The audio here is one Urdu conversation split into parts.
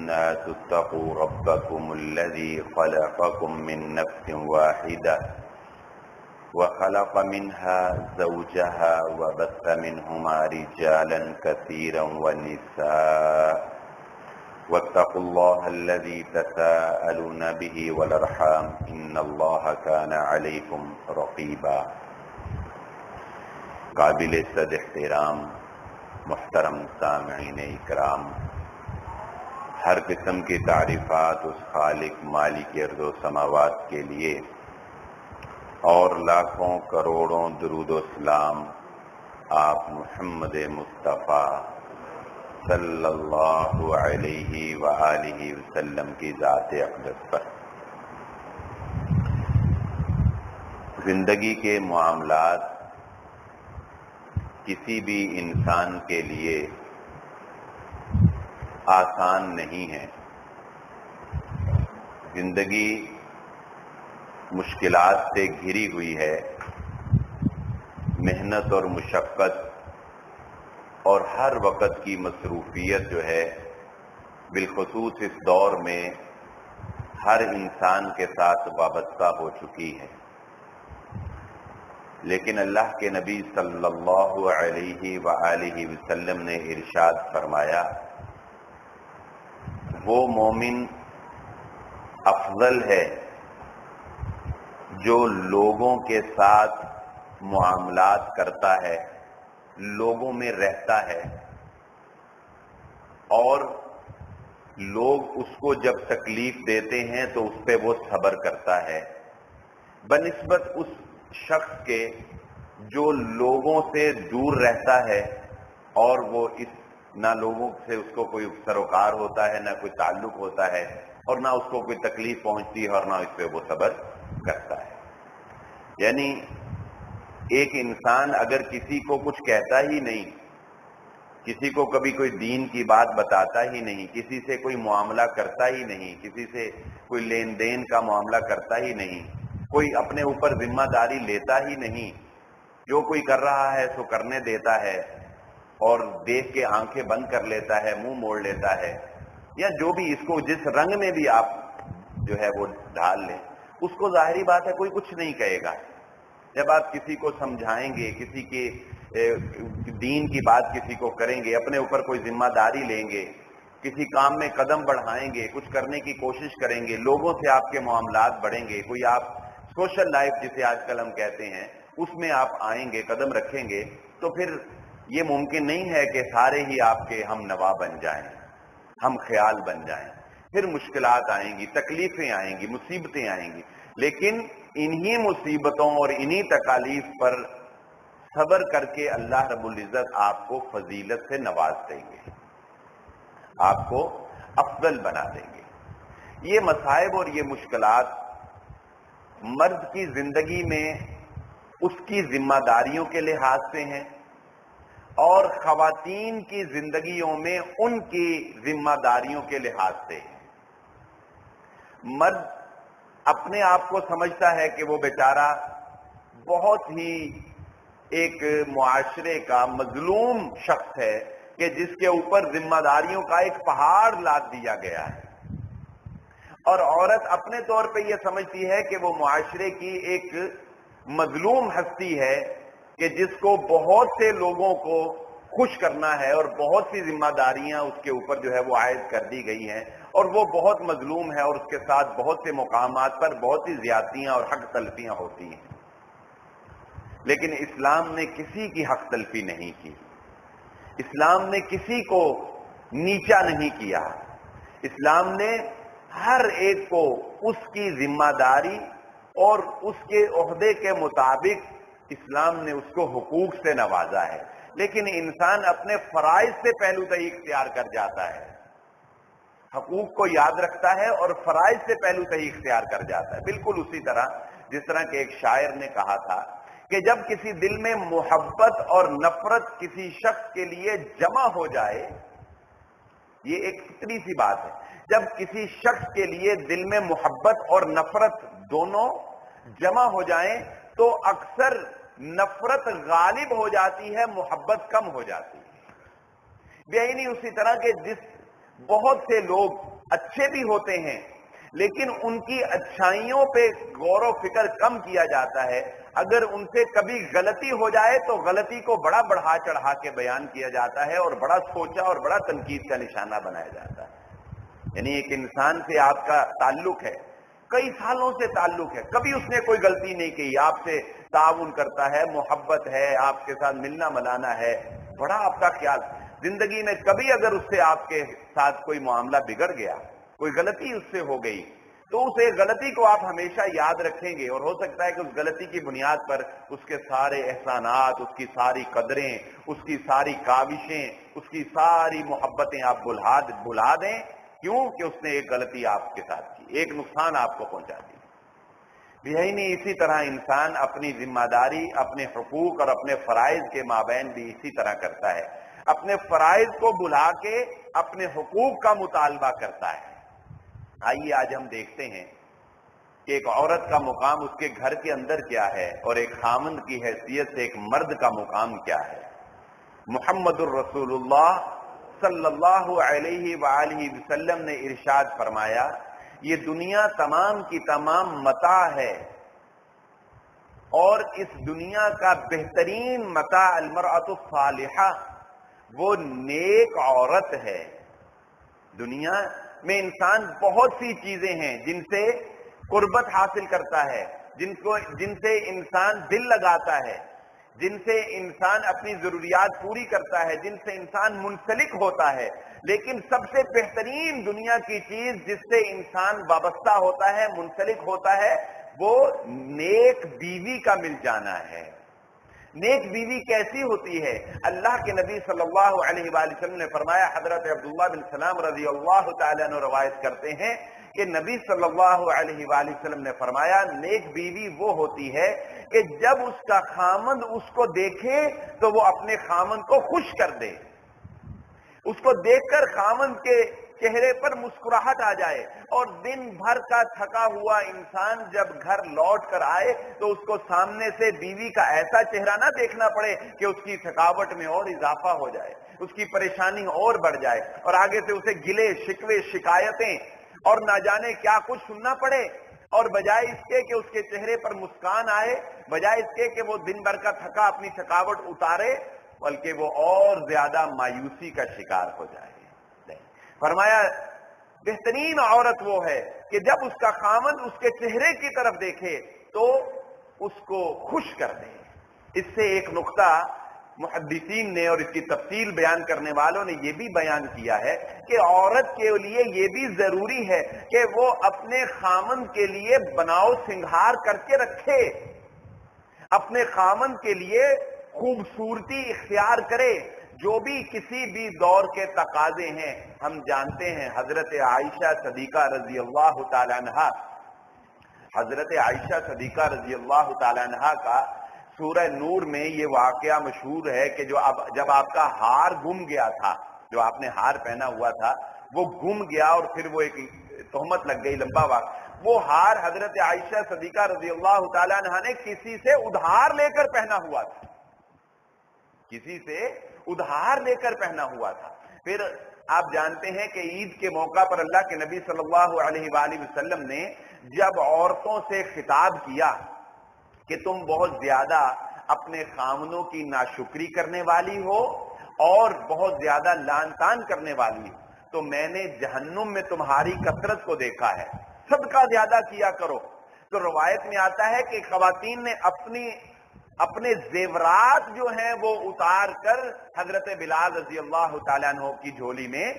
الناس اتقوا ربكم الذي خلقكم من نفس واحدة وخلق منها زوجها وبث منهما رجالا كثيرا ونساء واتقوا الله الذي تساءلون به والأرحام إن الله كان عليكم رقيبا۔ قابل صد احترام محترم سامعین اکرام، ہر قسم کی تعریفات اس خالق مالک ارض و سماوات کے لیے، اور لاکھوں کروڑوں درود و سلام آپ محمد مصطفیٰ صلی اللہ علیہ وآلہ وسلم کی ذات اقدس پر۔ زندگی کے معاملات کسی بھی انسان کے لیے آسان نہیں ہے۔ زندگی مشکلات سے گھری ہوئی ہے، محنت اور مشقت اور ہر وقت کی مصروفیت جو ہے بالخصوص اس دور میں ہر انسان کے ساتھ وابستہ ہو چکی ہے۔ لیکن اللہ کے نبی صلی اللہ علیہ وآلہ وسلم نے ارشاد فرمایا، وہ مومن افضل ہے جو لوگوں کے ساتھ معاملات کرتا ہے، لوگوں میں رہتا ہے، اور لوگ اس کو جب تکلیف دیتے ہیں تو اس پہ وہ صبر کرتا ہے، بنسبت اس شخص کے جو لوگوں سے دور رہتا ہے اور وہ نہ لوگوں سے اس کو کوئی سروکار ہوتا ہے، نہ کوئی تعلق ہوتا ہے، اور نہ اس کو کوئی تکلیف پہنچتی ہے، اور نہ اس پہ وہ صبر کرتا ہے۔ یعنی ایک انسان اگر کسی کو کچھ کہتا ہی نہیں، کسی کو کبھی کوئی دین کی بات بتاتا ہی نہیں، کسی سے کوئی معاملہ کرتا ہی نہیں، کسی سے کوئی لین دین کا معاملہ کرتا ہی نہیں، کوئی اپنے اوپر ذمہ داری لیتا ہی نہیں، جو کوئی کر رہا ہے سو کرنے دیتا ہے، اور دیکھ کے آنکھیں بند کر لیتا ہے، منہ موڑ لیتا ہے، یا جو بھی اس کو جس رنگ میں بھی آپ جو ہے وہ ڈھال لیں، اس کو ظاہری بات ہے کوئی کچھ نہیں کہے گا۔ جب آپ کسی کو سمجھائیں گے، کسی کے دین کی بات کسی کو کریں گے، اپنے اوپر کوئی ذمہ داری لیں گے، کسی کام میں قدم بڑھائیں گے، کچھ کرنے کی کوشش کریں گے، لوگوں سے آپ کے معاملات بڑھیں گے، کوئی آپ سوشل لائف جسے آج کل ہم کہتے ہیں اس میں آپ آئیں گے، قدم رکھیں گے، تو پھر یہ ممکن نہیں ہے کہ سارے ہی آپ کے ہم نوا بن جائیں، ہم خیال بن جائیں۔ پھر مشکلات آئیں گی، تکلیفیں آئیں گی، مصیبتیں آئیں گی، لیکن انہی مصیبتوں اور انہی تکالیف پر صبر کر کے اللہ رب العزت آپ کو فضیلت سے نواز دیں گے، آپ کو افضل بنا دیں گے۔ یہ مصائب اور یہ مشکلات مرد کی زندگی میں اس کی ذمہ داریوں کے لحاظ سے ہیں، اور خواتین کی زندگیوں میں ان کی ذمہ داریوں کے لحاظ سے ہیں۔ مرد اپنے آپ کو سمجھتا ہے کہ وہ بیچارہ بہت ہی ایک معاشرے کا مظلوم شخص ہے کہ جس کے اوپر ذمہ داریوں کا ایک پہاڑ لاد دیا گیا ہے، اور عورت اپنے طور پہ یہ سمجھتی ہے کہ وہ معاشرے کی ایک مظلوم ہستی ہے کہ جس کو بہت سے لوگوں کو خوش کرنا ہے، اور بہت سی ذمہ داریاں اس کے اوپر جو ہے وہ عائد کر دی گئی ہیں، اور وہ بہت مظلوم ہے، اور اس کے ساتھ بہت سے مقامات پر بہت سی زیادتیاں اور حق تلفیاں ہوتی ہیں۔ لیکن اسلام نے کسی کی حق تلفی نہیں کی، اسلام نے کسی کو نیچا نہیں کیا، اسلام نے ہر ایک کو اس کی ذمہ داری اور اس کے عہدے کے مطابق اسلام نے اس کو حقوق سے نوازا ہے، لیکن انسان اپنے فرائض سے پہلو تہی اختیار کر جاتا ہے، حقوق کو یاد رکھتا ہے اور فرائض سے پہلو تہی اختیار کر جاتا ہے۔ بالکل اسی طرح جس طرح کہ ایک شاعر نے کہا تھا کہ جب کسی دل میں محبت اور نفرت کسی شخص کے لیے جمع ہو جائے، یہ ایک فطری سی بات ہے، جب کسی شخص کے لیے دل میں محبت اور نفرت دونوں جمع ہو جائیں تو اکثر نفرت غالب ہو جاتی ہے، محبت کم ہو جاتی ہے۔ بے عینی اسی طرح کہ جس بہت سے لوگ اچھے بھی ہوتے ہیں لیکن ان کی اچھائیوں پہ غور و فکر کم کیا جاتا ہے. اگر ان سے کبھی غلطی ہو جائے تو غلطی کو بڑا بڑھا چڑھا کے بیان کیا جاتا ہے اور بڑا سوچا اور بڑا تنقید کا نشانہ بنایا جاتا ہے. یعنی ایک انسان سے آپ کا تعلق ہے، کئی سالوں سے تعلق ہے، کبھی اس نے کوئی غلطی نہیں کی، آپ سے تعاون کرتا ہے، محبت ہے، آپ کے ساتھ ملنا ملانا ہے، بڑا آپ کا خیال. زندگی میں کبھی اگر اس سے آپ کے ساتھ کوئی معاملہ بگڑ گیا، کوئی غلطی اس سے ہو گئی، تو اس ایک غلطی کو آپ ہمیشہ یاد رکھیں گے اور ہو سکتا ہے کہ اس غلطی کی بنیاد پر اس کے سارے احسانات، اس کی ساری قدریں، اس کی ساری کاوشیں، اس کی ساری محبتیں آپ بھلا دیں. کیوں کہ اس نے ایک غلطی آپ کے ساتھ کی، ایک نقصان آپ کو پہنچا دی. یہی نہیں، اسی طرح انسان اپنی ذمہ داری، اپنے حقوق اور اپنے فرائض کے مابین بھی اسی طرح کرتا ہے. اپنے فرائض کو بھلا کے اپنے حقوق کا مطالبہ کرتا ہے. آئیے آج ہم دیکھتے ہیں کہ ایک عورت کا مقام اس کے گھر کے اندر کیا ہے اور ایک خامند کی حیثیت سے ایک مرد کا مقام کیا ہے. محمد الرسول اللہ صلی اللہ علیہ وآلہ وسلم نے ارشاد فرمایا، یہ دنیا تمام کی تمام متاع ہے اور اس دنیا کا بہترین متاع المرأۃ الصالحہ، وہ نیک عورت ہے. دنیا میں انسان بہت سی چیزیں ہیں جن سے قربت حاصل کرتا ہے، جن سے انسان دل لگاتا ہے، جن سے انسان اپنی ضروریات پوری کرتا ہے، جن سے انسان منسلک ہوتا ہے. لیکن سب سے بہترین دنیا کی چیز جس سے انسان وابستہ ہوتا ہے، منسلک ہوتا ہے، وہ نیک بیوی کا مل جانا ہے. نیک بیوی کیسی ہوتی ہے؟ اللہ کے نبی صلی اللہ علیہ وآلہ وسلم نے فرمایا، حضرت عبداللہ بن سلام رضی اللہ تعالیٰ عنہ روایت کرتے ہیں کہ نبی صلی اللہ علیہ وآلہ وسلم نے فرمایا، نیک بیوی وہ ہوتی ہے کہ جب اس کا خامند اس کو دیکھے تو وہ اپنے خامند کو خوش کر دے. اس کو دیکھ کر خامند کے چہرے پر مسکراہٹ آ جائے اور دن بھر کا تھکا ہوا انسان جب گھر لوٹ کر آئے تو اس کو سامنے سے بیوی کا ایسا چہرہ نہ دیکھنا پڑے کہ اس کی تھکاوٹ میں اور اضافہ ہو جائے، اس کی پریشانی اور بڑھ جائے اور آگے سے اسے گلے شکوے شکایتیں اور نہ جانے کیا کچھ سننا پڑے. اور بجائے اس کے کہ اس کے چہرے پر مسکان آئے، بجائے اس کے کہ وہ دن بھر کا تھکا اپنی تھکاوٹ اتارے، بلکہ وہ اور زیادہ مایوسی کا شکار ہو جائے. فرمایا بہترین عورت وہ ہے کہ جب اس کا خامند اس کے چہرے کی طرف دیکھے تو اس کو خوش کر دے. اس سے ایک نقطہ محدثین نے اور اس کی تفصیل بیان کرنے والوں نے یہ بھی بیان کیا ہے کہ عورت کے لیے یہ بھی ضروری ہے کہ وہ اپنے خامند کے لیے بناؤ سنگھار کر کے رکھے، اپنے خامند کے لیے خوبصورتی اختیار کرے. جو بھی کسی بھی دور کے تقاضے ہیں، ہم جانتے ہیں حضرت عائشہ صدیقہ رضی اللہ تعالیٰ عنہا، حضرت عائشہ صدیقہ رضی اللہ تعالیٰ عنہا کا سورہ نور میں یہ واقعہ مشہور ہے کہ جب آپ کا ہار گم گیا تھا، جو آپ نے ہار پہنا ہوا تھا وہ گم گیا اور پھر وہ ایک تہمت لگ گئی، لمبا واقعہ. وہ ہار حضرت عائشہ صدیقہ رضی اللہ تعالیٰ عنہا نے کسی سے ادھار لے کر پہنا ہوا تھا، کسی سے ادھار لے کر پہنا ہوا تھا. پھر آپ جانتے ہیں کہ عید کے موقع پر اللہ کے نبی صلی اللہ علیہ وآلہ وسلم نے جب عورتوں سے خطاب کیا کہ تم بہت زیادہ اپنے خامنوں کی ناشکری کرنے والی ہو اور بہت زیادہ لان تان کرنے والی ہو، تو میں نے جہنم میں تمہاری کثرت کو دیکھا ہے، صدقہ زیادہ کیا کرو. تو روایت میں آتا ہے کہ خواتین نے اپنے زیورات جو ہیں وہ اتار کر حضرت بلال رضی اللہ تعالیٰ عنہ کی جھولی میں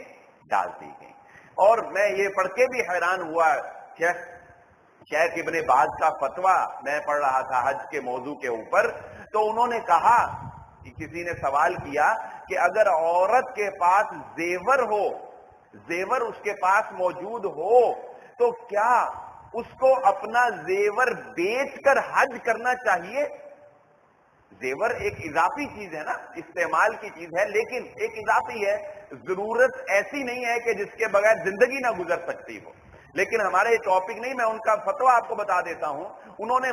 ڈال دی گئی. اور میں یہ پڑھ کے بھی حیران ہوا، شیخ ابن باز کا فتویٰ میں پڑھ رہا تھا حج کے موضوع کے اوپر، تو انہوں نے کہا کہ کسی نے سوال کیا کہ اگر عورت کے پاس زیور اس کے پاس موجود ہو تو کیا اس کو اپنا زیور بیچ کر حج کرنا چاہیے؟ زیور ایک اضافی چیز ہے نا، استعمال کی چیز ہے، لیکن ایک اضافی ہے، ضرورت ایسی نہیں ہے کہ جس کے بغیر زندگی نہ گزر سکتی ہو. لیکن ہمارا یہ ٹاپک نہیں، میں ان کا فتویٰ آپ کو بتا دیتا ہوں. انہوں نے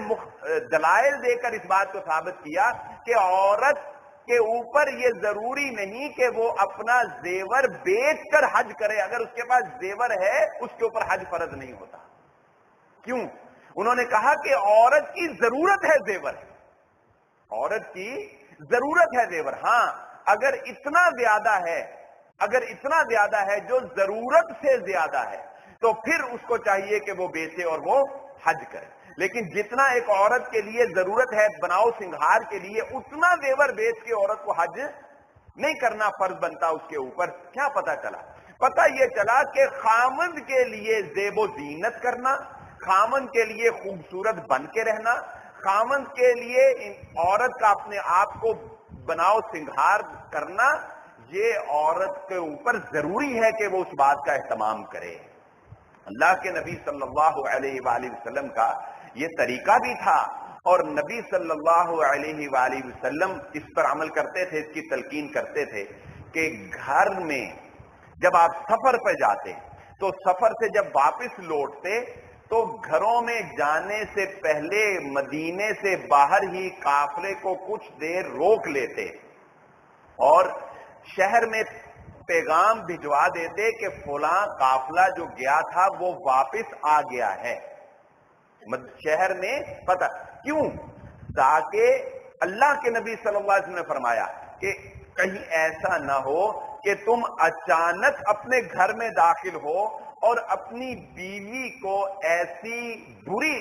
دلائل دے کر اس بات کو ثابت کیا کہ عورت کے اوپر یہ ضروری نہیں کہ وہ اپنا زیور بیچ کر حج کرے. اگر اس کے پاس زیور ہے اس کے اوپر حج فرض نہیں ہوتا. کیوں؟ انہوں نے کہا کہ عورت کی ضرورت ہے زیور. عورت کی ضرورت ہے زیور. ہاں اگر اتنا زیادہ ہے جو ضرورت سے زیادہ ہے تو پھر اس کو چاہیے کہ وہ بیچے اور وہ حج کرے. لیکن جتنا ایک عورت کے لیے ضرورت ہے بناؤ سنگھار کے لیے, اتنا زیور بیچ کے عورت کو حج نہیں کرنا فرض بنتا اس کے اوپر. کیا پتا چلا؟ پتا یہ چلا کہ خامند کے لیے زیب و زینت کرنا, خامند کے لیے خوبصورت بن کے رہنا, خامند کے لیے عورت کا اپنے آپ کو بناؤ سنگھار کرنا, یہ عورت کے اوپر ضروری ہے کہ وہ اس بات کا اہتمام کرے. اللہ کے نبی صلی اللہ علیہ وآلہ وسلم کا یہ طریقہ بھی تھا, اور نبی صلی اللہ علیہ وآلہ وسلم اس پر عمل کرتے تھے, اس کی تلقین کرتے تھے کہ گھر میں جب آپ سفر پہ جاتے تو سفر سے جب واپس لوٹتے تو گھروں میں جانے سے پہلے مدینے سے باہر ہی قافلے کو کچھ دیر روک لیتے اور شہر میں پیغام بھجوا دیتے کہ فلاں قافلہ جو گیا تھا وہ واپس آ گیا ہے. شہر میں پتہ کیوں؟ تاکہ اللہ کے نبی صلی اللہ علیہ وسلم نے فرمایا کہ کہیں ایسا نہ ہو کہ تم اچانک اپنے گھر میں داخل ہو اور اپنی بیوی کو ایسی بری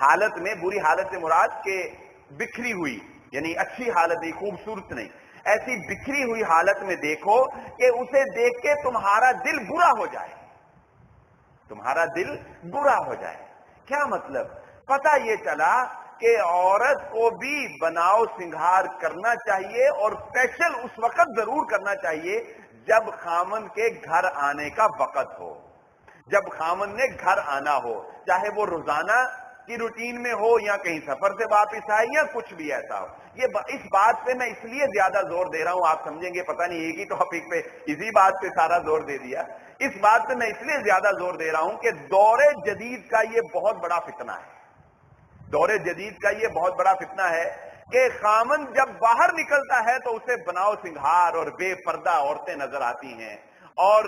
حالت سے مراد کہ بکھری ہوئی, یعنی اچھی حالت نہیں, خوبصورت نہیں, ایسی بکھری ہوئی حالت میں دیکھو کہ اسے دیکھ کے تمہارا دل برا ہو جائے, تمہارا دل برا ہو جائے. کیا مطلب؟ پتہ یہ چلا کہ عورت کو بھی بناؤ سنگھار کرنا چاہیے, اور اسپیشل اس وقت ضرور کرنا چاہیے جب خامن کے گھر آنے کا وقت ہو, جب خامن نے گھر آنا ہو, چاہے وہ روزانہ کی روٹین میں ہو یا کہیں سفر سے واپس آئے یا کچھ بھی ایسا ہو. اس بات پہ میں اس لیے زیادہ زور دے رہا ہوں, آپ سمجھیں گے پتہ نہیں ایک ہی ٹاپک پہ اسی بات پہ سارا زور دے دیا. اس بات پہ میں اس لیے زیادہ زور دے رہا ہوں کہ دور جدید کا یہ بہت بڑا فتنہ ہے. دور جدید کا یہ بہت بڑا فتنہ ہے کہ خامن جب باہر نکلتا ہے تو اسے بناؤ سنگھار اور بے پردہ عورتیں نظر آتی ہیں, اور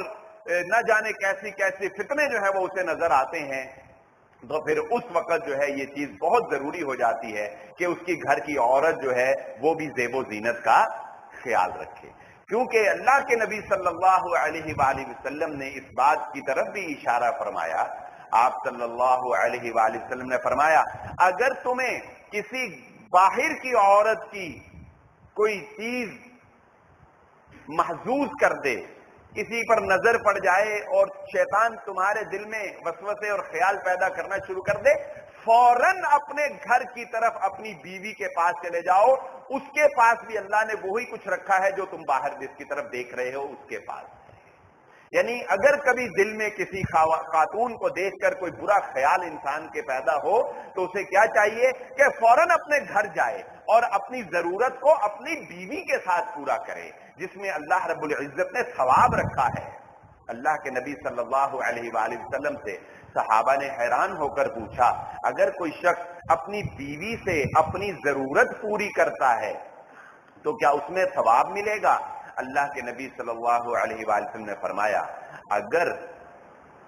نہ جانے کیسی کیسی فتنے جو ہے وہ اسے نظر آتے ہیں. تو پھر اس وقت جو ہے یہ چیز بہت ضروری ہو جاتی ہے کہ اس کی گھر کی عورت جو ہے وہ بھی زیب و زینت کا خیال رکھے, کیونکہ اللہ کے نبی صلی اللہ علیہ وآلہ وسلم نے اس بات کی طرف بھی اشارہ فرمایا. آپ صلی اللہ علیہ وآلہ وسلم نے فرمایا اگر تمہیں کسی باہر کی عورت کی کوئی چیز محظوظ کر دے, کسی پر نظر پڑ جائے اور شیطان تمہارے دل میں وسوسے اور خیال پیدا کرنا شروع کر دے, فوراً اپنے گھر کی طرف اپنی بیوی کے پاس چلے جاؤ. اس کے پاس بھی اللہ نے وہی کچھ رکھا ہے جو تم باہر جس کی طرف دیکھ رہے ہو اس کے پاس. یعنی اگر کبھی دل میں کسی خاتون کو دیکھ کر کوئی برا خیال انسان کے پیدا ہو تو اسے کیا چاہیے کہ فوراً اپنے گھر جائے اور اپنی ضرورت کو اپنی بیوی کے ساتھ پورا کرے, جس میں اللہ رب العزت نے ثواب رکھا ہے. اللہ کے نبی صلی اللہ علیہ وآلہ وسلم سے صحابہ نے حیران ہو کر پوچھا اگر کوئی شخص اپنی بیوی سے اپنی ضرورت پوری کرتا ہے تو کیا اس میں ثواب ملے گا؟ اللہ کے نبی صلی اللہ علیہ وآلہ وسلم نے فرمایا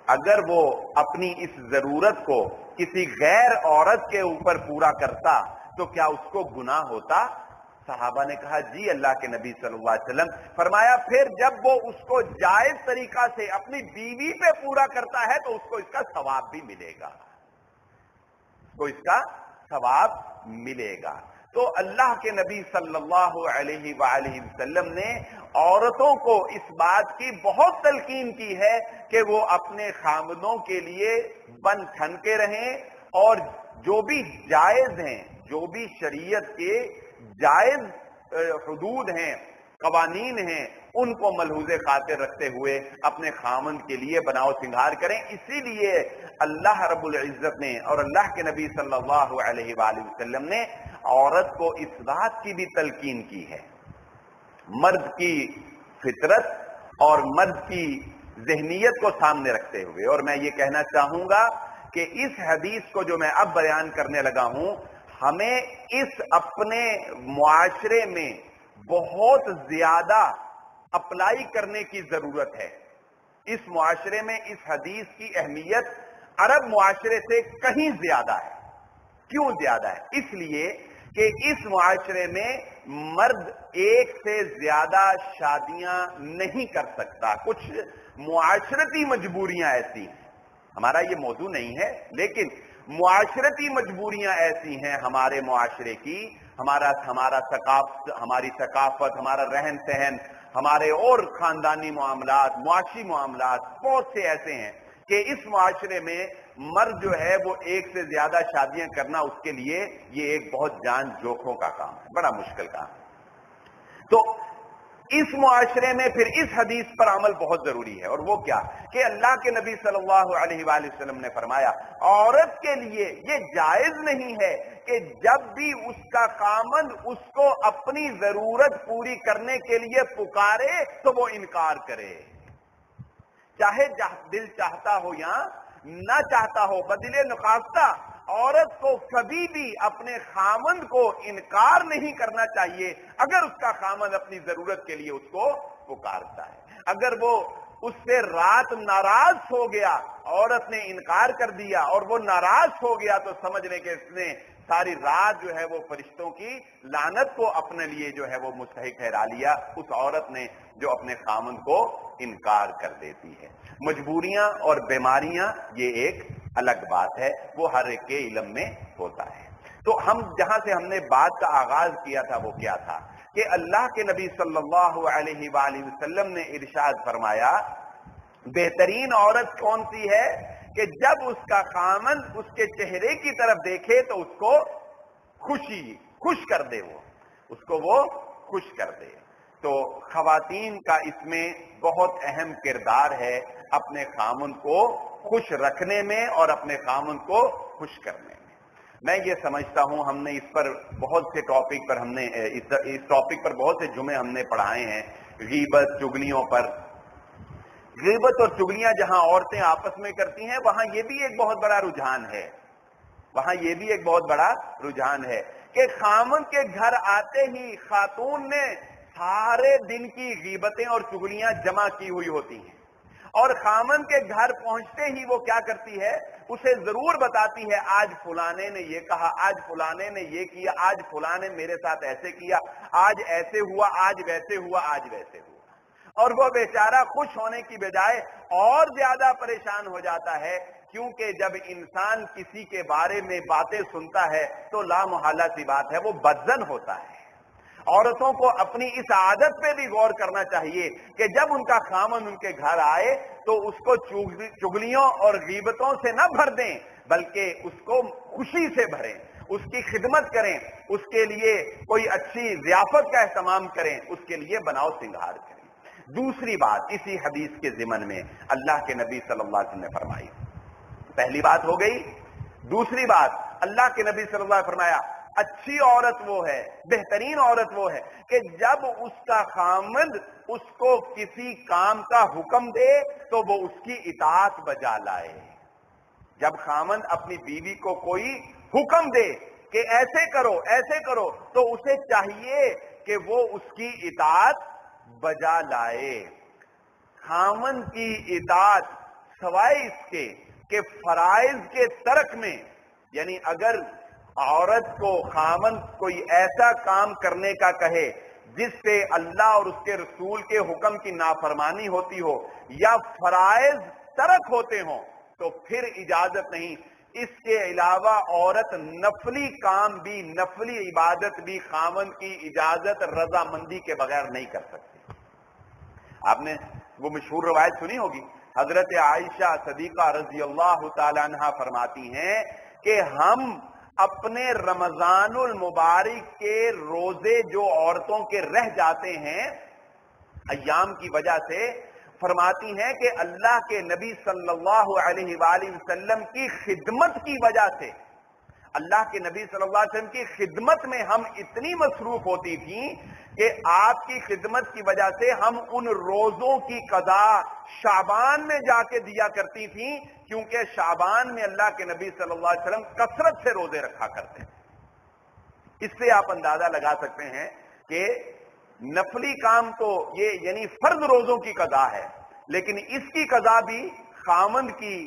اگر وہ اپنی اس ضرورت کو کسی غیر عورت کے اوپر پورا کرتا تو کیا اس کو گناہ ہوتا؟ صحابہ نے کہا جی اللہ کے نبی صلی اللہ علیہ وسلم. فرمایا پھر جب وہ اس کو جائز طریقہ سے اپنی بیوی پہ پورا کرتا ہے تو اس کو اس کا ثواب بھی ملے گا, کو اس کا ثواب ملے گا. تو اللہ کے نبی صلی اللہ علیہ وآلہ وسلم نے عورتوں کو اس بات کی بہت تلقین کی ہے کہ وہ اپنے خامدوں کے لیے بن ٹھن کے رہیں, اور جو بھی جائز ہیں, جو بھی شریعت کے جائز حدود ہیں, قوانین ہیں, ان کو ملحوظ خاطر رکھتے ہوئے اپنے خامند کے لیے بناؤ سنگھار کریں. اسی لیے اللہ رب العزت نے اور اللہ کے نبی صلی اللہ علیہ وآلہ وسلم نے عورت کو اس بات کی بھی تلقین کی ہے, مرد کی فطرت اور مرد کی ذہنیت کو سامنے رکھتے ہوئے. اور میں یہ کہنا چاہوں گا کہ اس حدیث کو جو میں اب بیان کرنے لگا ہوں, ہمیں اس اپنے معاشرے میں بہت زیادہ اپلائی کرنے کی ضرورت ہے. اس معاشرے میں اس حدیث کی اہمیت عرب معاشرے سے کہیں زیادہ ہے. کیوں زیادہ ہے؟ اس لیے کہ اس معاشرے میں مرد ایک سے زیادہ شادیاں نہیں کر سکتا. کچھ معاشرتی مجبوریاں ایسی ہیں، ہمارا یہ موضوع نہیں ہے، لیکن معاشرتی مجبوریاں ایسی ہیں ہمارے معاشرے کی، ہماری ثقافت، ہمارا رہن سہن، ہمارے اور خاندانی معاملات، معاشی معاملات بہت سے ایسے ہیں کہ اس معاشرے میں مرد جو ہے وہ ایک سے زیادہ شادیاں کرنا اس کے لیے یہ ایک بہت جان جوکھوں کا کام ہے، بڑا مشکل کام ہے. تو اس معاشرے میں پھر اس حدیث پر عمل بہت ضروری ہے. اور وہ کیا کہ اللہ کے نبی صلی اللہ علیہ وآلہ وسلم نے فرمایا عورت کے لیے یہ جائز نہیں ہے کہ جب بھی اس کا خاوند اس کو اپنی ضرورت پوری کرنے کے لیے پکارے تو وہ انکار کرے، چاہے دل چاہتا ہو یا نہ چاہتا ہو. بدل نخواستہ عورت کو کبھی بھی اپنے خاوند کو انکار نہیں کرنا چاہیے اگر اس کا خاوند اپنی ضرورت کے لیے اس کو پکارتا ہے. اگر وہ اس سے رات ناراض ہو گیا، عورت نے انکار کر دیا اور وہ ناراض ہو گیا، تو سمجھ لیں کہ اس نے ساری رات جو ہے وہ فرشتوں کی لعنت کو اپنے لیے جو ہے وہ مستحق ٹھہرا لیا، اس عورت نے جو اپنے خاوند کو انکار کر دیتی ہے. مجبوریاں اور بیماریاں یہ ایک الگ بات ہے، وہ ہر ایک کے علم میں ہوتا ہے. تو جہاں سے ہم نے بات کا آغاز کیا تھا وہ کیا تھا کہ اللہ کے نبی صلی اللہ علیہ وآلہ وسلم نے ارشاد فرمایا بہترین عورت کون سی ہے کہ جب اس کا خاوند اس کے چہرے کی طرف دیکھے تو اس کو خوش کر دے، وہ خوش کر دے. تو خواتین کا اس میں بہت اہم کردار ہے اپنے خاوند کو خوش رکھنے میں اور اپنے خاوند کو خوش کرنے میں. میں یہ سمجھتا ہوں ہم نے اس پر بہت سے ٹاپک پر اس ٹاپک پر بہت سے جمعے ہم نے پڑھائے ہیں، غیبت، چگلیوں پر. غیبت اور چگلیاں جہاں عورتیں آپس میں کرتی ہیں وہاں یہ بھی ایک بہت بڑا رجحان ہے کہ خاوند کے گھر آتے ہی خاتون نے سارے دن کی غیبتیں اور چگلیاں جمع کی ہوئی ہوتی ہیں، اور خاوند کے گھر پہنچتے ہی وہ کیا کرتی ہے، اسے ضرور بتاتی ہے آج فلانے نے یہ کہا، آج فلانے نے یہ کیا، آج فلانے میرے ساتھ ایسے کیا، آج ایسے ہوا، آج ویسے ہوا، آج ویسے ہوا. اور وہ بیچارہ خوش ہونے کی بجائے اور زیادہ پریشان ہو جاتا ہے، کیونکہ جب انسان کسی کے بارے میں باتیں سنتا ہے تو لا محالہ سی بات ہے وہ بدظن ہوتا ہے. عورتوں کو اپنی اس عادت پہ بھی غور کرنا چاہیے کہ جب ان کا خاوند ان کے گھر آئے تو اس کو چگلیوں اور غیبتوں سے نہ بھر دیں، بلکہ اس کو خوشی سے بھریں، اس کی خدمت کریں، اس کے لیے کوئی اچھی ضیافت کا اہتمام کریں، اس کے لیے بناؤ سنگھار کریں. دوسری بات اسی حدیث کے ضمن میں اللہ کے نبی صلی اللہ علیہ وسلم نے فرمائی. پہلی بات ہو گئی. دوسری بات اللہ کے نبی صلی اللہ علیہ وسلم نے فرمایا اچھی عورت وہ ہے، بہترین عورت وہ ہے کہ جب اس کا خاوند اس کو کسی کام کا حکم دے تو وہ اس کی اطاعت بجا لائے. جب خاوند اپنی بیوی کو کوئی حکم دے کہ ایسے کرو تو اسے چاہیے کہ وہ اس کی اطاعت بجا لائے. خاوند کی اطاعت سوائے اس کے کہ فرائض کے ترک میں، یعنی اگر عورت کو خاوند کوئی ایسا کام کرنے کا کہے جس سے اللہ اور اس کے رسول کے حکم کی نافرمانی ہوتی ہو یا فرائض ترک ہوتے ہوں تو پھر اجازت نہیں. اس کے علاوہ عورت نفلی کام بھی، نفلی عبادت بھی خاوند کی اجازت رضامندی کے بغیر نہیں کر سکتی. آپ نے وہ مشہور روایت سنی ہوگی، حضرت عائشہ صدیقہ رضی اللہ تعالی عنہا فرماتی ہیں کہ ہم اپنے رمضان المبارک کے روزے جو عورتوں کے رہ جاتے ہیں ایام کی وجہ سے، فرماتی ہیں کہ اللہ کے نبی صلی اللہ علیہ وآلہ وسلم کی خدمت کی وجہ سے، اللہ کے نبی صلی اللہ علیہ وسلم کی خدمت میں ہم اتنی مصروف ہوتی تھیں کہ آپ کی خدمت کی وجہ سے ہم ان روزوں کی قضا شعبان میں جا کے دیا کرتی تھیں، کیونکہ شعبان میں اللہ کے نبی صلی اللہ علیہ وسلم کثرت سے روزے رکھا کرتے ہیں. اس سے آپ اندازہ لگا سکتے ہیں کہ نفلی کام تو یہ یعنی فرض روزوں کی قضا ہے، لیکن اس کی قضا بھی خامند کی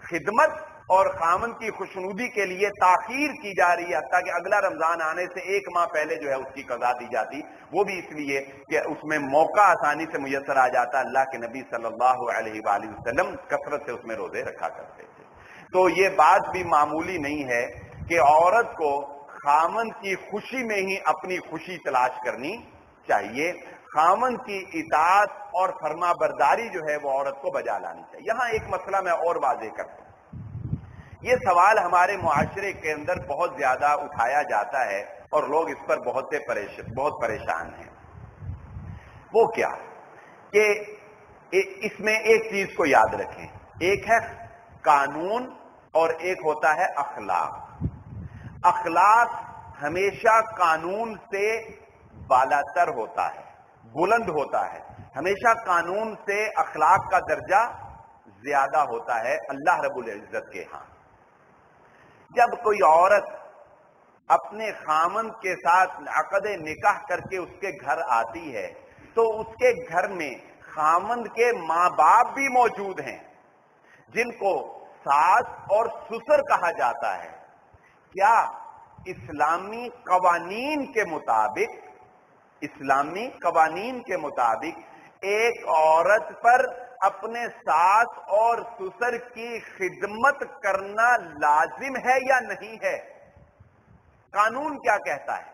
خدمت اور خامند کی خوشنودی کے لیے تاخیر کی جا رہی ہے، تاکہ اگلا رمضان آنے سے ایک ماہ پہلے جو ہے اس کی قضا دی جاتی، وہ بھی اس لیے کہ اس میں موقع آسانی سے میسر آ جاتا۔ اللہ کے نبی صلی اللہ علیہ وآلہ وسلم کثرت سے اس میں روزے رکھا کرتے تھے۔ تو یہ بات بھی معمولی نہیں ہے کہ عورت کو خامند کی خوشی میں ہی اپنی خوشی تلاش کرنی چاہیے، خامند کی اطاعت اور فرما برداری جو ہے وہ عورت کو بجا لانی چاہیے۔ یہاں ایک مسئلہ میں اور واضح کرتا ہوں، یہ سوال ہمارے معاشرے کے اندر بہت زیادہ اٹھایا جاتا ہے اور لوگ اس پر بہت پریشان ہیں۔ وہ کیا کہ اس میں ایک چیز کو یاد رکھیں، ایک ہے قانون اور ایک ہوتا ہے اخلاق۔ اخلاق ہمیشہ قانون سے بالاتر ہوتا ہے، بلند ہوتا ہے، ہمیشہ قانون سے اخلاق کا درجہ زیادہ ہوتا ہے اللہ رب العزت کے ہاں۔ جب کوئی عورت اپنے خامند کے ساتھ عقد نکاح کر کے اس کے گھر آتی ہے تو اس کے گھر میں خامند کے ماں باپ بھی موجود ہیں جن کو ساس اور سسر کہا جاتا ہے۔ کیا اسلامی قوانین کے مطابق ایک عورت پر اپنے ساس اور سسر کی خدمت کرنا لازم ہے یا نہیں ہے؟ قانون کیا کہتا ہے؟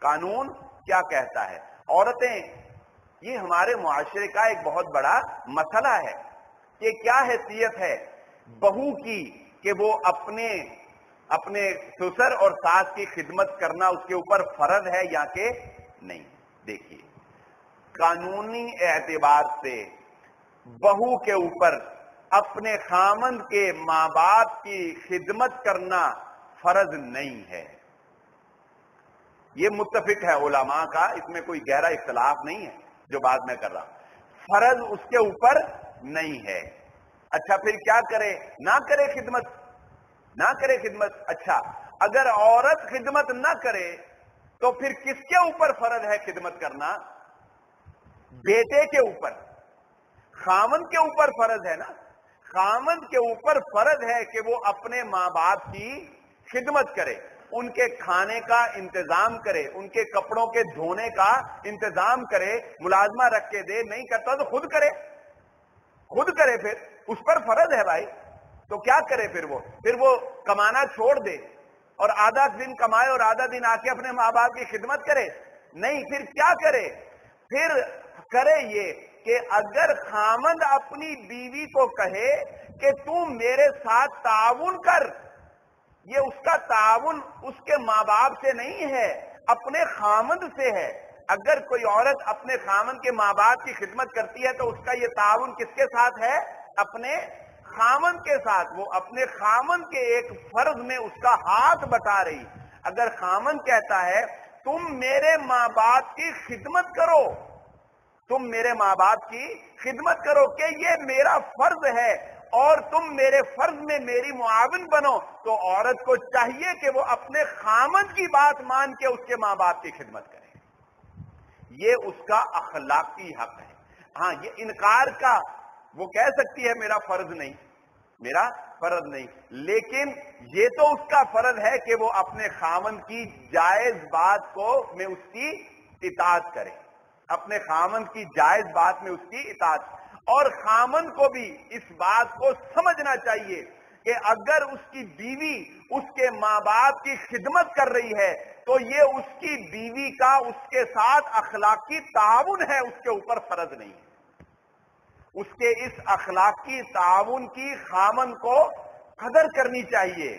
قانون کیا کہتا ہے؟ عورتیں، یہ ہمارے معاشرے کا ایک بہت بڑا مسئلہ ہے کہ کیا حیثیت ہے بہو کی کہ وہ اپنے سسر اور ساس کی خدمت کرنا اس کے اوپر فرض ہے یا کہ نہیں۔ دیکھیے، قانونی اعتبار سے بہو کے اوپر اپنے خامند کے ماں باپ کی خدمت کرنا فرض نہیں ہے، یہ متفق ہے علماء کا، اس میں کوئی گہرا اختلاف نہیں ہے جو بات میں کر رہا ہوں۔ فرض اس کے اوپر نہیں ہے۔ اچھا، پھر کیا کرے؟ نہ کرے خدمت۔ اچھا، اگر عورت خدمت نہ کرے تو پھر کس کے اوپر فرض ہے خدمت کرنا؟ بیٹے کے اوپر، خامند کے اوپر فرض ہے نا۔ خامند کے اوپر فرض ہے کہ وہ اپنے ماں باپ کی خدمت کرے، ان کے کھانے کا انتظام کرے، ان کے کپڑوں کے دھونے کا انتظام کرے، ملازمہ رکھ کے دے، نہیں کرتا تو خود کرے، پھر اس پر فرض ہے بھائی۔ تو کیا کرے پھر وہ کمانا چھوڑ دے اور آدھا دن کمائے اور آدھا دن آ کے اپنے ماں باپ کی خدمت کرے؟ نہیں، پھر کیا کرے؟ پھر کرے یہ کہ اگر خامند اپنی بیوی کو کہے کہ تم میرے ساتھ تعاون کر، یہ اس کا تعاون اس کے ماں باپ سے نہیں ہے، اپنے خامند سے ہے۔ اگر کوئی عورت اپنے خامند کے ماں باپ کی خدمت کرتی ہے تو اس کا یہ تعاون کس کے ساتھ ہے؟ اپنے خامند کے ساتھ۔ وہ اپنے خامند کے ایک فرض میں اس کا ہاتھ بٹا رہی۔ اگر خامند کہتا ہے تم میرے ماں باپ کی خدمت کرو، تم میرے ماں باپ کی خدمت کرو کہ یہ میرا فرض ہے اور تم میرے فرض میں میری معاون بنو، تو عورت کو چاہیے کہ وہ اپنے خامند کی بات مان کے اس کے ماں باپ کی خدمت کرے۔ یہ اس کا اخلاقی حق ہے۔ ہاں، یہ انکار کا وہ کہہ سکتی ہے میرا فرض نہیں، لیکن یہ تو اس کا فرض ہے کہ وہ اپنے خامند کی جائز بات کو میں اس کی اطاعت کرے، اپنے خامند کی جائز بات میں اس کی اطاعت۔ اور خامند کو بھی اس بات کو سمجھنا چاہیے کہ اگر اس کی بیوی اس کے ماں باپ کی خدمت کر رہی ہے تو یہ اس کی بیوی کا اس کے ساتھ اخلاقی تعاون ہے، اس کے اوپر فرض نہیں ہے۔ اس کے اس اخلاقی تعاون کی خامند کو قدر کرنی چاہیے،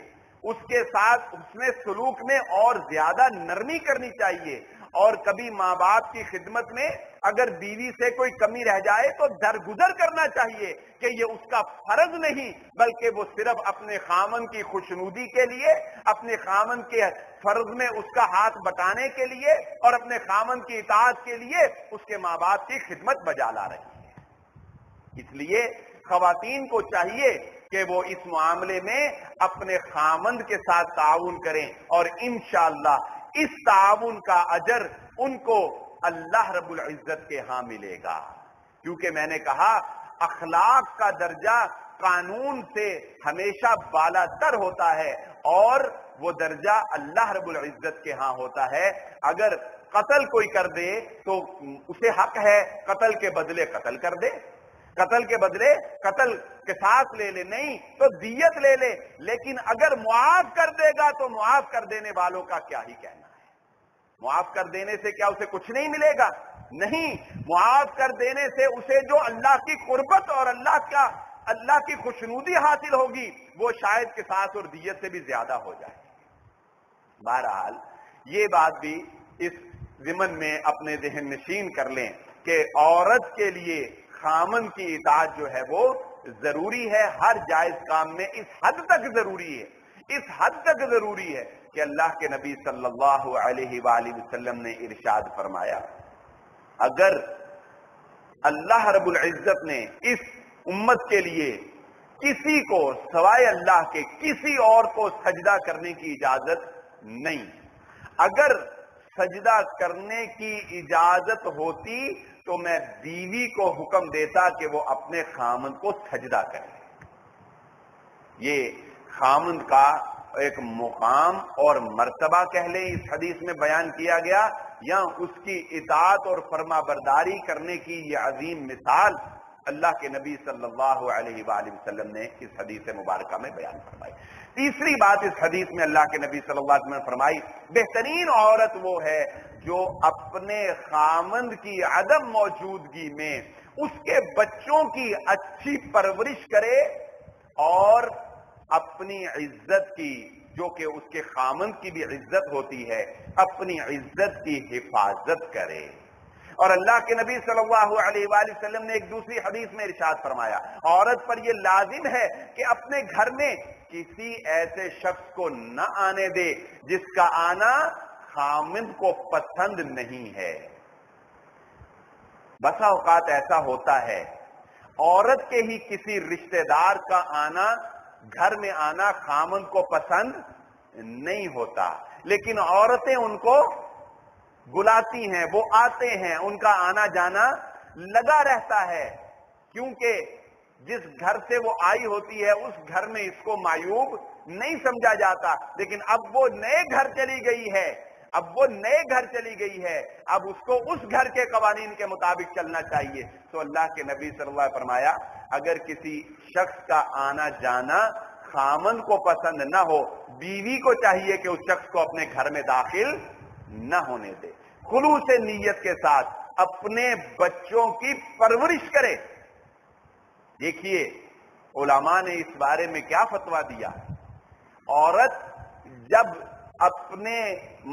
اس کے ساتھ اس میں سلوک میں اور زیادہ نرمی کرنی چاہیے، اور کبھی ماں باپ کی خدمت میں اگر بیوی سے کوئی کمی رہ جائے تو درگزر کرنا چاہیے کہ یہ اس کا فرض نہیں بلکہ وہ صرف اپنے خامند کی خوشنودی کے لیے، اپنے خامند کے فرض میں اس کا ہاتھ بٹانے کے لیے اور اپنے خامند کی اطاعت کے لیے اس کے ماں باپ کی خدمت بجا لا رہی ہے۔ اس لیے خواتین کو چاہیے کہ وہ اس معاملے میں اپنے خامند کے ساتھ تعاون کریں، اور انشاءاللہ اس تعاون کا اجر ان کو اللہ رب العزت کے ہاں ملے گا، کیونکہ میں نے کہا اخلاق کا درجہ قانون سے ہمیشہ بالا تر ہوتا ہے اور وہ درجہ اللہ رب العزت کے ہاں ہوتا ہے۔ اگر قتل کوئی کر دے تو اسے حق ہے قتل کے بدلے قتل کر دے، قتل کے بدلے قتل قصاص لے لے، نہیں تو دیت لے لے، لیکن اگر معاف کر دے گا تو معاف کر دینے والوں کا کیا ہی کہنا ہے۔ معاف کر دینے سے کیا اسے کچھ نہیں ملے گا؟ نہیں، معاف کر دینے سے اسے جو اللہ کی قربت اور اللہ کی خوشنودی حاصل ہوگی وہ شاید قصاص اور دیت سے بھی زیادہ ہو جائے۔ بہرحال یہ بات بھی اس ضمن میں اپنے ذہن نشین کر لیں کہ عورت کے لیے خامن کی اطاعت جو ہے وہ ضروری ہے، ہر جائز کام میں اس حد تک ضروری ہے، اس حد تک ضروری ہے کہ اللہ کے نبی صلی اللہ علیہ وآلہ وسلم نے ارشاد فرمایا، اگر اللہ رب العزت نے اس امت کے لیے کسی کو سوائے اللہ کے کسی اور کو سجدہ کرنے کی اجازت نہیں، اگر سجدہ کرنے کی اجازت ہوتی تو میں بیوی کو حکم دیتا کہ وہ اپنے خامند کو سجدہ کرے۔ یہ خامند کا ایک مقام اور مرتبہ کہہ لیں اس حدیث میں بیان کیا گیا، یا اس کی اطاعت اور فرما برداری کرنے کی یہ عظیم مثال اللہ کے نبی صلی اللہ علیہ وآلہ وسلم نے اس حدیث مبارکہ میں بیان فرمائی۔ تیسری بات اس حدیث میں اللہ کے نبی صلی اللہ علیہ وسلم نے فرمائی، بہترین عورت وہ ہے جو اپنے خامند کی عدم موجودگی میں اس کے بچوں کی اچھی پرورش کرے اور اپنی عزت کی، جو کہ اس کے خامند کی بھی عزت ہوتی ہے، اپنی عزت کی حفاظت کرے۔ اور اللہ کے نبی صلی اللہ علیہ وآلہ وسلم نے ایک دوسری حدیث میں ارشاد فرمایا، عورت پر یہ لازم ہے کہ اپنے گھر میں کسی ایسے شخص کو نہ آنے دے جس کا آنا خامند کو پسند نہیں ہے۔ بسا اوقات ایسا ہوتا ہے عورت کے ہی کسی رشتہ دار کا آنا، گھر میں آنا خامند کو پسند نہیں ہوتا، لیکن عورتیں ان کو بلاتی ہیں، وہ آتے ہیں، ان کا آنا جانا لگا رہتا ہے، کیونکہ جس گھر سے وہ آئی ہوتی ہے اس گھر میں اس کو معیوب نہیں سمجھا جاتا، لیکن اب وہ نئے گھر چلی گئی ہے، اب اس کو اس گھر کے قوانین کے مطابق چلنا چاہیے۔ تو اللہ کے نبی صلی اللہ علیہ وسلم فرمایا، اگر کسی شخص کا آنا جانا خامند کو پسند نہ ہو، بیوی کو چاہیے کہ اس شخص کو اپنے گھر میں داخل نہ ہونے دے، خلوص نیت کے ساتھ اپنے بچوں کی پرورش کرے۔ دیکھیے علماء نے اس بارے میں کیا فتویٰ دیا، عورت جب اپنے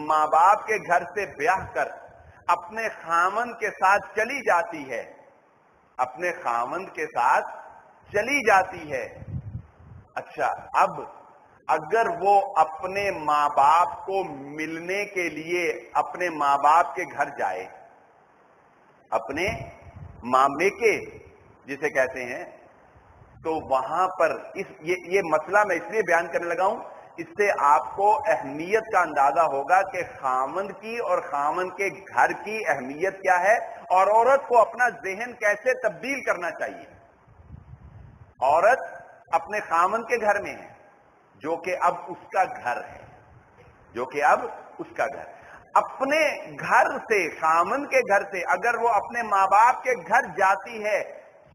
ماں باپ کے گھر سے بیاہ کر اپنے خامند کے ساتھ چلی جاتی ہے، اپنے خامند کے ساتھ چلی جاتی ہے، اچھا اب اگر وہ اپنے ماں باپ کو ملنے کے لیے اپنے ماں باپ کے گھر جائے، اپنے مامے کے جسے کہتے ہیں، تو وہاں پر یہ مسئلہ میں اس لیے بیان کرنے لگا ہوں، اس سے آپ کو اہمیت کا اندازہ ہوگا کہ خامند کی اور خامند کے گھر کی اہمیت کیا ہے اور عورت کو اپنا ذہن کیسے تبدیل کرنا چاہیے۔ عورت اپنے خامند کے گھر میں ہے جو کہ اب اس کا گھر ہے، اپنے گھر سے، خامند کے گھر سے اگر وہ اپنے ماں باپ کے گھر جاتی ہے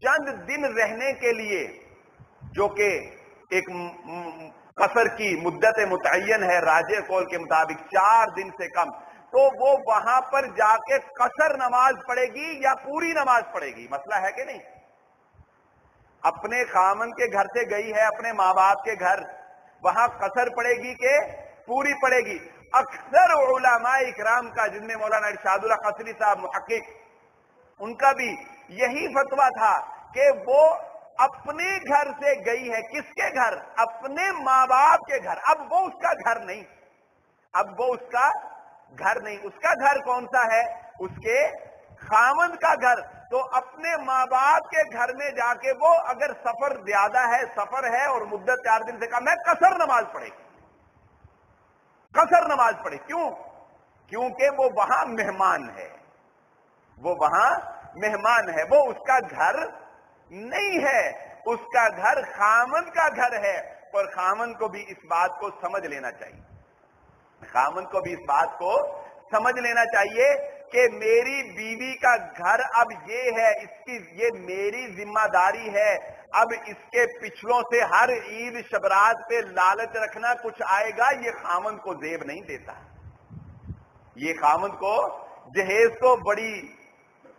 چند دن رہنے کے لیے، جو کہ ایک قصر کی مدت متعین ہے راجح قول کے مطابق 4 دن سے کم، تو وہ وہاں پر جا کے قصر نماز پڑھے گی یا پوری نماز پڑھے گی؟ مسئلہ ہے کہ نہیں؟ اپنے خامند کے گھر سے گئی ہے اپنے ماں باپ کے گھر، وہاں قصر پڑے گی کہ پوری پڑے گی؟ اکثر علماء اکرام کا، جن میں مولانا ارشاد اللہ قصری صاحب محقق، ان کا بھی یہی فتویٰ تھا کہ وہ اپنے گھر سے گئی ہے، کس کے گھر؟ اپنے ماں باپ کے گھر، اب وہ اس کا گھر نہیں، اس کا گھر کون سا ہے؟ اس کے خامند کا گھر۔ تو اپنے ماں باپ کے گھر میں جا کے وہ اگر سفر زیادہ ہے، سفر ہے اور مدت 4 دن سے کم ہے، قصر نماز پڑھے گی، کیوں؟ کیونکہ وہ وہاں مہمان ہے، وہ وہاں مہمان ہے، وہ اس کا گھر نہیں ہے، اس کا گھر خامند کا گھر ہے۔ اور خامند کو بھی اس بات کو سمجھ لینا چاہیے، خامند کو بھی اس بات کو سمجھ لینا چاہیے کہ میری بیوی کا گھر اب یہ ہے، اس کی یہ میری ذمہ داری ہے۔ اب اس کے پچھلوں سے ہر عید شبرات پہ لالچ رکھنا کچھ آئے گا، یہ خامند کو زیب نہیں دیتا۔ یہ خامند کو جہیز تو بڑی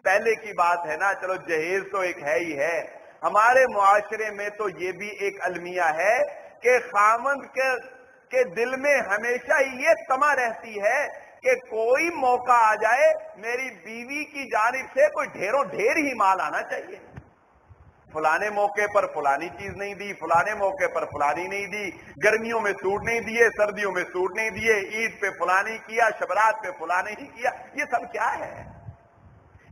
پہلے کی بات ہے نا، چلو جہیز تو ایک ہے ہی ہے۔ ہمارے معاشرے میں تو یہ بھی ایک المیہ ہے کہ خامند کے دل میں ہمیشہ یہ طمع رہتی ہے کہ کوئی موقع آ جائے میری بیوی کی جانب سے کوئی ڈھیروں ڈھیر ہی مال آنا چاہیے۔ فلانے موقع پر فلانی چیز نہیں دی، فلانے موقع پر فلانی نہیں دی، گرمیوں میں سوٹ نہیں دیے، سردیوں میں سوٹ نہیں دیے، عید پہ فلانی کیا، شبرات پہ فلانے ہی کیا۔ یہ سب کیا ہے؟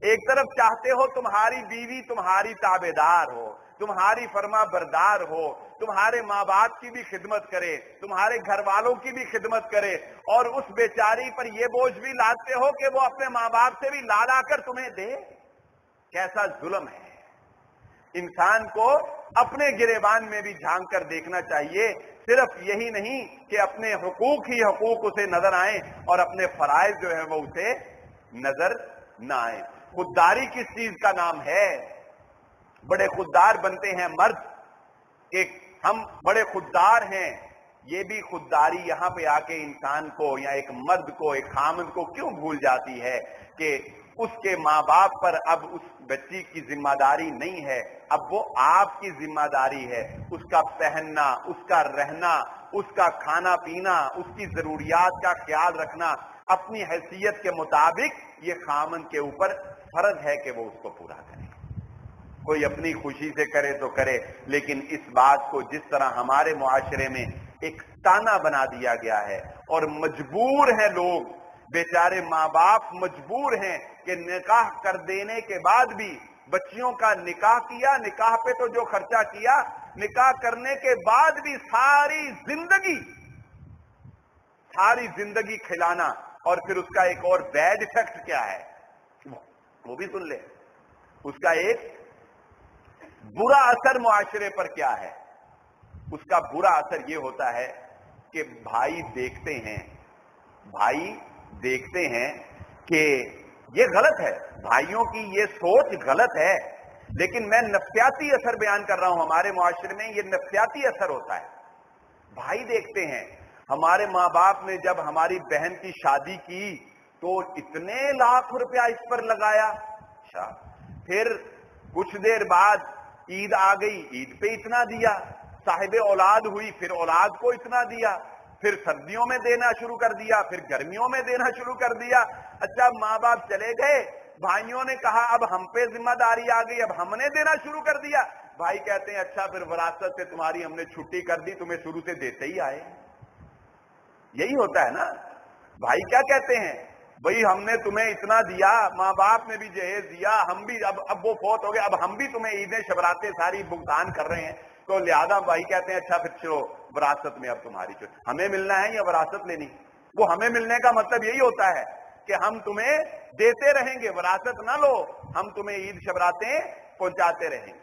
ایک طرف چاہتے ہو تمہاری بیوی تمہاری تابعدار ہو، تمہاری فرما بردار ہو، تمہارے ماں باپ کی بھی خدمت کرے، تمہارے گھر والوں کی بھی خدمت کرے، اور اس بیچاری پر یہ بوجھ بھی لاتے ہو کہ وہ اپنے ماں باپ سے بھی لا کر تمہیں دے۔ کیسا ظلم ہے! انسان کو اپنے گریبان میں بھی جھانک کر دیکھنا چاہیے۔ صرف یہی نہیں کہ اپنے حقوق ہی حقوق اسے نظر آئیں اور اپنے فرائض جو ہیں وہ اسے نظر نہ آئیں۔ خودداری کس چیز کا نام ہے؟ بڑے خوددار بنتے ہیں مرد کہ ہم بڑے خوددار ہیں، یہ بھی خودداری یہاں پہ آ کے انسان کو یا ایک مرد کو، ایک خامند کو کیوں بھول جاتی ہے کہ اس کے ماں باپ پر اب اس بچی کی ذمہ داری نہیں ہے، اب وہ آپ کی ذمہ داری ہے۔ اس کا پہننا، اس کا رہنا، اس کا کھانا پینا، اس کی ضروریات کا خیال رکھنا اپنی حیثیت کے مطابق یہ خامند کے اوپر فرض ہے کہ وہ اس کو پورا کرے۔ کوئی اپنی خوشی سے کرے تو کرے، لیکن اس بات کو جس طرح ہمارے معاشرے میں ایک تانا بنا دیا گیا ہے اور مجبور ہیں لوگ، بیچارے ماں باپ مجبور ہیں کہ نکاح کر دینے کے بعد بھی بچیوں کا نکاح کیا، نکاح پہ تو جو خرچہ کیا، نکاح کرنے کے بعد بھی ساری زندگی کھلانا، اور پھر اس کا ایک اور بیڈ ایفیکٹ کیا ہے وہ بھی سن لے۔ اس کا ایک برا اثر معاشرے پر کیا ہے؟ اس کا برا اثر یہ ہوتا ہے کہ بھائی دیکھتے ہیں کہ یہ غلط ہے، بھائیوں کی یہ سوچ غلط ہے، لیکن میں نفسیاتی اثر بیان کر رہا ہوں۔ ہمارے معاشرے میں یہ نفسیاتی اثر ہوتا ہے۔ بھائی دیکھتے ہیں ہمارے ماں باپ نے جب ہماری بہن کی شادی کی تو اتنے لاکھ روپیہ اس پر لگایا، اچھا پھر کچھ دیر بعد عید آ گئی، عید پہ اتنا دیا، صاحب اولاد ہوئی پھر اولاد کو اتنا دیا، پھر سردیوں میں دینا شروع کر دیا، پھر گرمیوں میں دینا شروع کر دیا۔ اچھا ماں باپ چلے گئے، بھائیوں نے کہا اب ہم پہ ذمہ داری آ گئی، اب ہم نے دینا شروع کر دیا۔ بھائی کہتے ہیں اچھا پھر وراثت سے تمہاری ہم نے چھٹی کر دی، تمہیں شروع سے دیتے ہی آئے۔ یہی ہوتا ہے نا۔ بھائی کیا کہتے ہیں؟ بھئی ہم نے تمہیں اتنا دیا، ماں باپ نے بھی جہیز دیا، ہم بھی اب وہ فوت ہو گئے، اب ہم بھی تمہیں عیدیں شبراتیں ساری بھگتان کر رہے ہیں، تو لہذا بھائی کہتے ہیں اچھا پھر چلو وراثت میں اب تمہاری چھوٹ، ہمیں ملنا ہے یا وراثت لینی؟ وہ ہمیں ملنے کا مطلب یہی ہوتا ہے کہ ہم تمہیں دیتے رہیں گے، وراثت نہ لو، ہم تمہیں عید شبراتیں پہنچاتے رہیں گے۔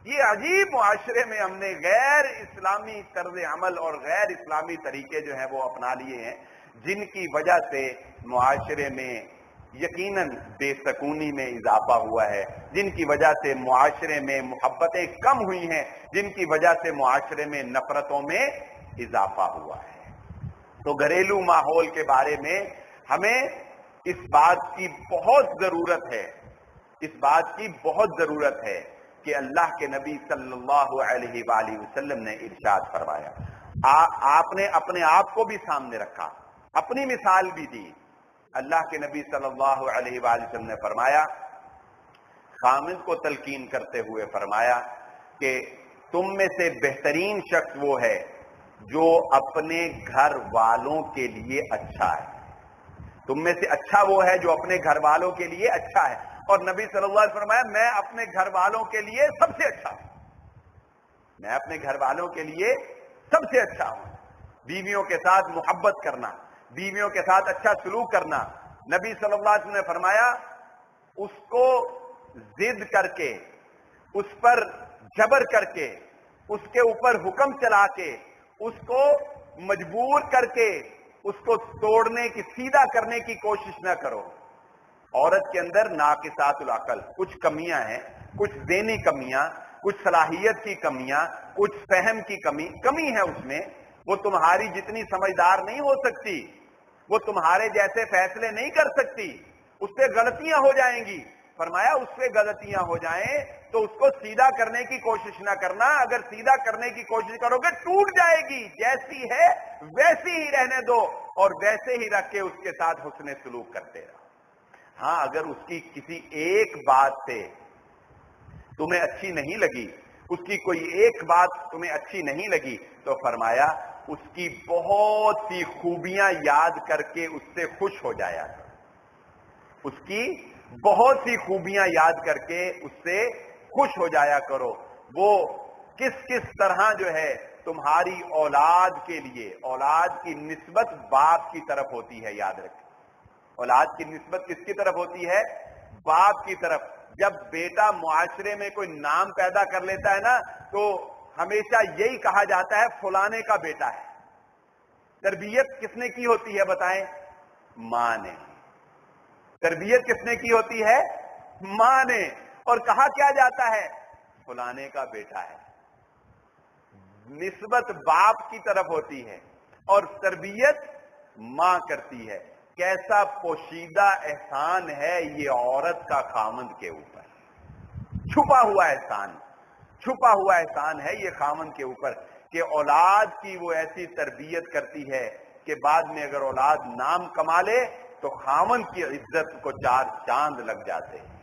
یہ عجیب معاشرے میں ہم نے غیر اسلامی طرز عمل اور غیر اسلامی طریقے جو ہیں وہ اپنا لیے ہیں، جن کی وجہ سے معاشرے میں یقیناً بے سکونی میں اضافہ ہوا ہے، جن کی وجہ سے معاشرے میں محبتیں کم ہوئی ہیں، جن کی وجہ سے معاشرے میں نفرتوں میں اضافہ ہوا ہے۔ تو گھریلو ماحول کے بارے میں ہمیں اس بات کی بہت ضرورت ہے کہ اللہ کے نبی صلی اللہ علیہ وآلہ وسلم نے ارشاد فرمایا، آپ نے اپنے آپ کو بھی سامنے رکھا، اپنی مثال بھی دی۔ اللہ کے نبی صلی اللہ علیہ وآلہ وسلم نے فرمایا، خامد کو تلقین کرتے ہوئے فرمایا کہ تم میں سے بہترین شخص وہ ہے جو اپنے گھر والوں کے لیے اچھا ہے۔ تم میں سے اچھا وہ ہے جو اپنے گھر والوں کے لیے اچھا ہے، اور نبی صلی اللہ علیہ وسلم فرمایا میں اپنے گھر والوں کے لیے سب سے اچھا ہوں، میں اپنے گھر والوں کے لیے سب سے اچھا ہوں۔ بیویوں کے ساتھ محبت کرنا، بیویوں کے ساتھ اچھا سلوک کرنا۔ نبی صلی اللہ علیہ وسلم نے فرمایا اس کو ضد کر کے، اس پر جبر کر کے، اس کے اوپر حکم چلا کے، اس کو مجبور کر کے اس کو توڑنے کی، سیدھا کرنے کی کوشش نہ کرو۔ عورت کے اندر ناقصات العقل، کچھ کمیاں ہیں، کچھ ذہنی کمیاں، کچھ صلاحیت کی کمیاں، کچھ فہم کی کمی ہے اس میں۔ وہ تمہاری جتنی سمجھدار نہیں ہو سکتی، وہ تمہارے جیسے فیصلے نہیں کر سکتی، اس پہ غلطیاں ہو جائیں گی۔ فرمایا اس پہ غلطیاں ہو جائیں تو اس کو سیدھا کرنے کی کوشش نہ کرنا، اگر سیدھا کرنے کی کوشش کرو گے ٹوٹ جائے گی، جیسی ہے ویسی ہی رہنے دو اور ویسے ہی رکھ کے اس کے ساتھ حسن سلوک کرتے رہو۔ ہاں اگر اس کی کسی ایک بات سے تمہیں اچھی نہیں لگی، اس کی کوئی ایک بات تمہیں اچھی نہیں لگی، تو فرمایا اس کی بہت سی خوبیاں یاد کر کے اس سے خوش ہو جایا کرو، اس کی بہت سی خوبیاں یاد کر کے اس سے خوش ہو جایا کرو۔ وہ کس طرح جو ہے تمہاری اولاد کے لیے، اولاد کی نسبت باپ کی طرف ہوتی ہے، یاد رکھیں، اولاد کی نسبت کس کی طرف ہوتی ہے؟ باپ کی طرف۔ جب بیٹا معاشرے میں کوئی نام پیدا کر لیتا ہے نا تو ہمیشہ یہی کہا جاتا ہے فلانے کا بیٹا ہے۔ تربیت کس نے کی ہوتی ہے بتائیں؟ ماں نے۔ تربیت کس نے کی ہوتی ہے؟ ماں نے۔ اور کہا کیا جاتا ہے؟ فلانے کا بیٹا ہے۔ نسبت باپ کی طرف ہوتی ہے اور تربیت ماں کرتی ہے۔ کیسا پوشیدہ احسان ہے یہ عورت کا خاوند کے اوپر، چھپا ہوا احسان ہے یہ خاوند کے اوپر کہ اولاد کی وہ ایسی تربیت کرتی ہے کہ بعد میں اگر اولاد نام کما لے تو خاوند کی عزت کو 4 چاند لگ جاتے ہیں۔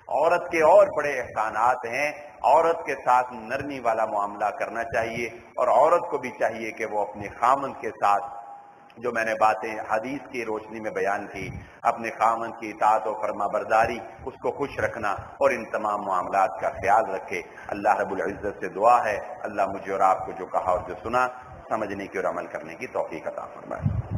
عورت کے اور بڑے احسانات ہیں، عورت کے ساتھ نرمی والا معاملہ کرنا چاہیے، اور عورت کو بھی چاہیے کہ وہ اپنے خاوند کے ساتھ جو میں نے باتیں حدیث کی روشنی میں بیان کی، اپنے خاوند کی اطاعت و فرما برداری، اس کو خوش رکھنا اور ان تمام معاملات کا خیال رکھے۔ اللہ رب العزت سے دعا ہے اللہ مجھے اور آپ کو جو کہا اور جو سنا سمجھنے کی اور عمل کرنے کی توفیق عطا فرمائے۔